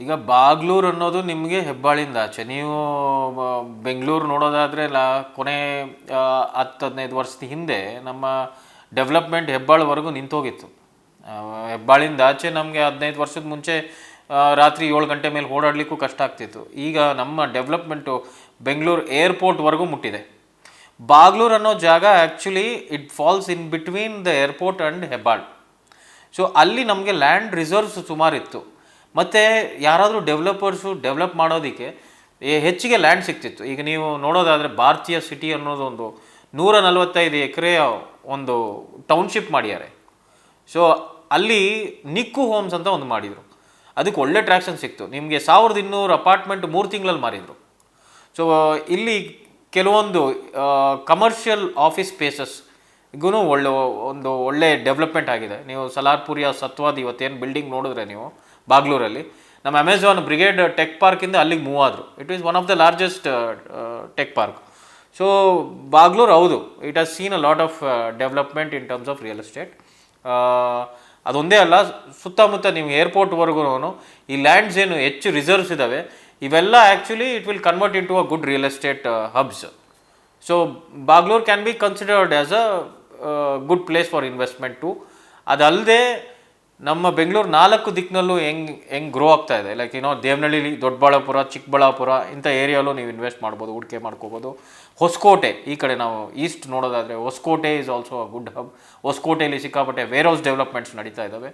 ಈಗ ಬಾಗ್ಲೂರು ಅನ್ನೋದು ನಿಮಗೆ ಹೆಬ್ಬಾಳಿಂದ ಆಚೆ. ನೀವು ಬೆಂಗಳೂರು ನೋಡೋದಾದರೆ ಕೊನೆ 10-15 ವರ್ಷದ ಹಿಂದೆ ನಮ್ಮ ಡೆವಲಪ್ಮೆಂಟ್ ಹೆಬ್ಬಾಳ್ವರೆಗೂ ನಿಂತೋಗಿತ್ತು. ಹೆಬ್ಬಾಳಿಂದ ಆಚೆ ನಮಗೆ 15 ವರ್ಷದ ಮುಂಚೆ ರಾತ್ರಿ 7 ಗಂಟೆ ಮೇಲೆ ಓಡಾಡಲಿಕ್ಕೂ ಕಷ್ಟ ಆಗ್ತಿತ್ತು. ಈಗ ನಮ್ಮ ಡೆವಲಪ್ಮೆಂಟು ಬೆಂಗಳೂರು ಏರ್ಪೋರ್ಟ್ವರೆಗೂ ಮುಟ್ಟಿದೆ. ಬಾಗ್ಲೂರು ಅನ್ನೋ ಜಾಗ actually it falls in between the airport and Hebbal. So ಅಲ್ಲಿ ನಮಗೆ ಲ್ಯಾಂಡ್ ರಿಸರ್ವ್ಸ್ ಸುಮಾರಿತ್ತು. ಮತ್ತು ಯಾರಾದರೂ ಡೆವಲಪರ್ಸು ಡೆವಲಪ್ ಮಾಡೋದಕ್ಕೆ ಹೆಚ್ಚಿಗೆ ಲ್ಯಾಂಡ್ ಸಿಗ್ತಿತ್ತು. ಈಗ ನೀವು ನೋಡೋದಾದರೆ ಭಾರತೀಯ ಸಿಟಿ ಅನ್ನೋದು ಒಂದು 145 ಎಕರೆಯ ಒಂದು ಟೌನ್ಶಿಪ್ ಮಾಡಿದ್ದಾರೆ. ಸೊ ಅಲ್ಲಿ ನಿಕ್ಕು ಹೋಮ್ಸ್ ಅಂತ ಒಂದು ಮಾಡಿದರು. ಅದಕ್ಕೆ ಒಳ್ಳೆ ಟ್ರ್ಯಾಕ್ಷನ್ ಸಿಕ್ತು. ನಿಮಗೆ 1200 ಅಪಾರ್ಟ್ಮೆಂಟ್ 3 ತಿಂಗಳಲ್ಲಿ ಮಾರಿದರು. ಸೊ ಇಲ್ಲಿ ಕೆಲವೊಂದು ಕಮರ್ಷಿಯಲ್ ಆಫೀಸ್ ಸ್ಪೇಸಸ್ಗೂ ಒಳ್ಳೆ ಡೆವಲಪ್ಮೆಂಟ್ ಆಗಿದೆ. ನೀವು ಸಲಾರ್ಪುರಿಯ ಸತ್ವಾದ್ ಇವತ್ತೇನು ಬಿಲ್ಡಿಂಗ್ ನೋಡಿದ್ರೆ ನೀವು ಬಾಗ್ಲೂರಲ್ಲಿ, ನಮ್ಮ ಅಮೆಝಾನ್ ಬ್ರಿಗೇಡ್ ಟೆಕ್ ಪಾರ್ಕಿಂದ ಅಲ್ಲಿಗೆ ಮೂವ್ ಆದರು. It is one of the largest tech park. So Bagalur ಹೌದು, it has seen a lot of development in terms of real estate. ಅದೊಂದೇ ಅಲ್ಲ, ಸುತ್ತಮುತ್ತ ನೀವು ಏರ್ಪೋರ್ಟ್ವರೆಗೂ ಈ ಲ್ಯಾಂಡ್ಸ್ ಏನು ಹೆಚ್ಚು ರಿಸರ್ವ್ಸ್ ಇದ್ದಾವೆ, ಇವೆಲ್ಲ actually it will convert into a good real estate hubs. So Bagalur can be considered as a good place for investment too. ಅದಲ್ಲದೆ ನಮ್ಮ ಬೆಂಗಳೂರು 4 ದಿಕ್ಕಿನಲ್ಲೂ ಹೆಂಗೆ ಗ್ರೋ ಆಗ್ತಾ ಇದೆ, ಲೈಕ್ ದೇವನಹಳ್ಳಿ, ದೊಡ್ಡಬಳ್ಳಾಪುರ, ಚಿಕ್ಕಬಳ್ಳಾಪುರ ಇಂಥ ಏರಿಯಾಲೂ ನೀವು ಇನ್ವೆಸ್ಟ್ ಮಾಡ್ಬೋದು, ಹೂಡಿಕೆ ಮಾಡ್ಕೋಬೋದು. ಹೊಸಕೋಟೆ ಈ ಕಡೆ ನಾವು ಈಸ್ಟ್ ನೋಡೋದಾದರೆ Hosakote is also a good hub. ಹೊಸಕೋಟೆಯಲ್ಲಿ ಸಿಕ್ಕಾಪಟ್ಟೆ ವೇರ್ ಹೌಸ್ ಡೆವಲಪ್ಮೆಂಟ್ಸ್ ನಡೀತಾ ಇದ್ದಾವೆ.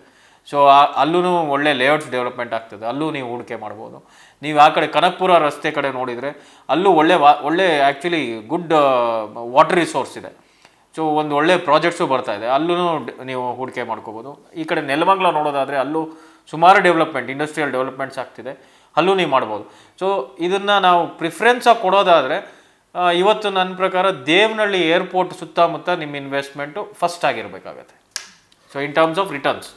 ಸೊ ಅಲ್ಲೂ ಒಳ್ಳೆ ಲೇಔಟ್ಸ್ ಡೆವಲಪ್ಮೆಂಟ್ ಆಗ್ತದೆ, ಅಲ್ಲೂ ನೀವು ಹೂಡಿಕೆ ಮಾಡ್ಬೋದು. ನೀವು ಆ ಕಡೆ ಕನಕಪುರ ರಸ್ತೆ ಕಡೆ ನೋಡಿದರೆ ಅಲ್ಲೂ ಒಳ್ಳೆ ಆ್ಯಕ್ಚುಲಿ ಗುಡ್ ವಾಟರ್ ರಿಸೋರ್ಸ್ ಇದೆ. ಸೊ ಒಂದು ಒಳ್ಳೆ ಪ್ರಾಜೆಕ್ಟ್ಸು ಬರ್ತಾ ಇದೆ, ಅಲ್ಲೂ ನೀವು ಹೂಡಿಕೆ ಮಾಡ್ಕೋಬೋದು. ಈ ಕಡೆ ನೆಲಮಂಗಲ ನೋಡೋದಾದರೆ ಅಲ್ಲೂ ಸುಮಾರು ಡೆವಲಪ್ಮೆಂಟ್, ಇಂಡಸ್ಟ್ರಿಯಲ್ ಡೆವಲಪ್ಮೆಂಟ್ಸ್ ಆಗ್ತಿದೆ, ಅಲ್ಲೂ ನೀವು ಮಾಡ್ಬೋದು. ಸೊ ಇದನ್ನು ನಾವು ಪ್ರಿಫರೆನ್ಸಾಗಿ ಕೊಡೋದಾದರೆ ಇವತ್ತು ನನ್ನ ಪ್ರಕಾರ ದೇವನಹಳ್ಳಿ ಏರ್ಪೋರ್ಟ್ ಸುತ್ತಮುತ್ತ ನಿಮ್ಮ ಇನ್ವೆಸ್ಟ್ಮೆಂಟು ಫಸ್ಟ್ ಆಗಿರಬೇಕಾಗತ್ತೆ. So in terms of returns